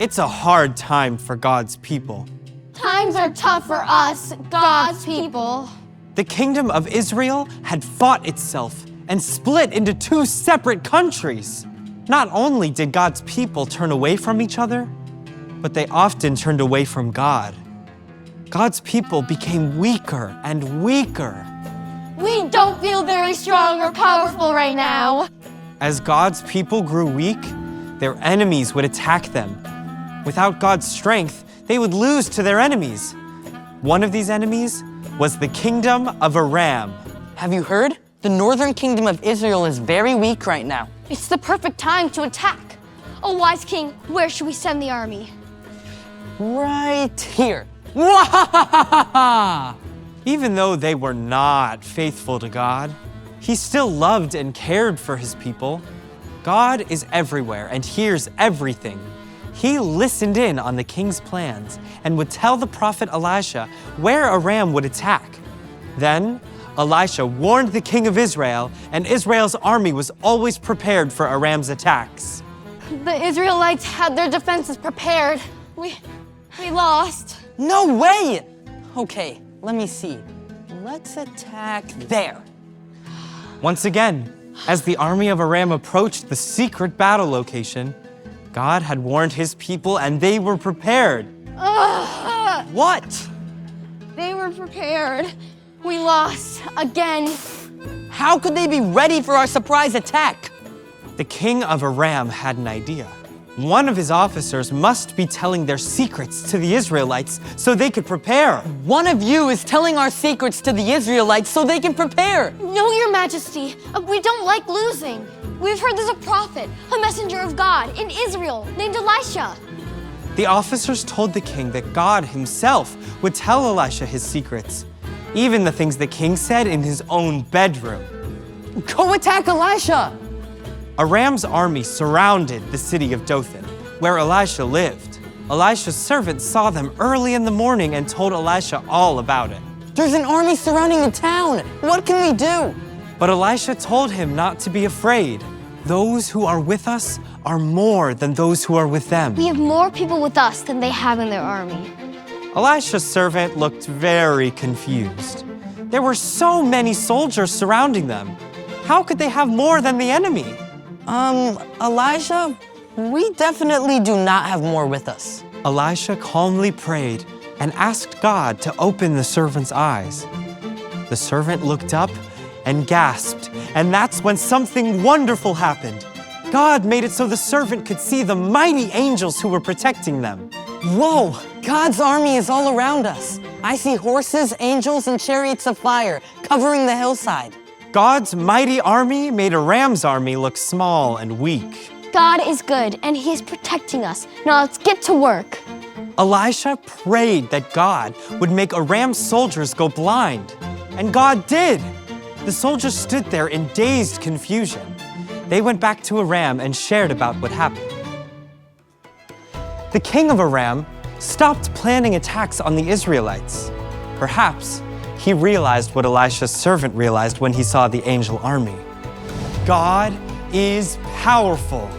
It's a hard time for God's people. Times are tough for us, God's people. The kingdom of Israel had fought itself and split into two separate countries. Not only did God's people turn away from each other, but they often turned away from God. God's people became weaker and weaker. We don't feel very strong or powerful right now. As God's people grew weak, their enemies would attack them. Without God's strength, they would lose to their enemies. One of these enemies was the kingdom of Aram. Have you heard? The northern kingdom of Israel is very weak right now. It's the perfect time to attack. Oh, wise king, where should we send the army? Right here. Wahahaha! Even though they were not faithful to God, He still loved and cared for His people. God is everywhere and hears everything. He listened in on the king's plans and would tell the prophet Elisha where Aram would attack. Then, Elisha warned the king of Israel, and Israel's army was always prepared for Aram's attacks. The Israelites had their defenses prepared. We lost. No way! Okay, let me see. Let's attack there. Once again, as the army of Aram approached the secret battle location, God had warned His people and they were prepared. What? They were prepared. We lost again. How could they be ready for our surprise attack? The king of Aram had an idea. One of his officers must be telling their secrets to the Israelites so they could prepare. One of you is telling our secrets to the Israelites so they can prepare. No, Your Majesty. We don't like losing. We've heard there's a prophet, a messenger of God in Israel named Elisha. The officers told the king that God Himself would tell Elisha his secrets, even the things the king said in his own bedroom. Go attack Elisha! Aram's army surrounded the city of Dothan, where Elisha lived. Elisha's servant saw them early in the morning and told Elisha all about it. There's an army surrounding the town. What can we do? But Elisha told him not to be afraid. Those who are with us are more than those who are with them. We have more people with us than they have in their army. Elisha's servant looked very confused. There were so many soldiers surrounding them. How could they have more than the enemy? Elisha, we definitely do not have more with us. Elisha calmly prayed and asked God to open the servant's eyes. The servant looked up and gasped, and that's when something wonderful happened. God made it so the servant could see the mighty angels who were protecting them. Whoa, God's army is all around us. I see horses, angels, and chariots of fire covering the hillside. God's mighty army made Aram's army look small and weak. God is good, and He is protecting us. Now let's get to work. Elisha prayed that God would make Aram's soldiers go blind, and God did. The soldiers stood there in dazed confusion. They went back to Aram and shared about what happened. The king of Aram stopped planning attacks on the Israelites. Perhaps he realized what Elisha's servant realized when he saw the angel army. God is powerful.